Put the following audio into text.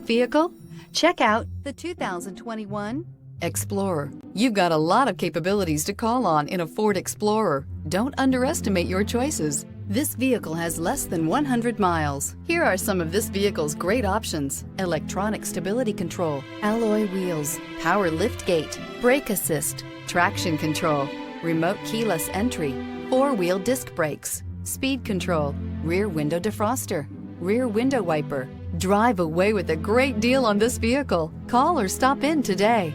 vehicle? Check out the 2021 Explorer. You've got a lot of capabilities to call on in a Ford Explorer. Don't underestimate your choices. This vehicle has less than 100 miles. Here are some of this vehicle's great options: electronic stability control, alloy wheels, power liftgate, brake assist, traction control, remote keyless entry, four-wheel disc brakes, speed control, rear window defroster, rear window wiper. Drive away with a great deal on this vehicle. Call or stop in today.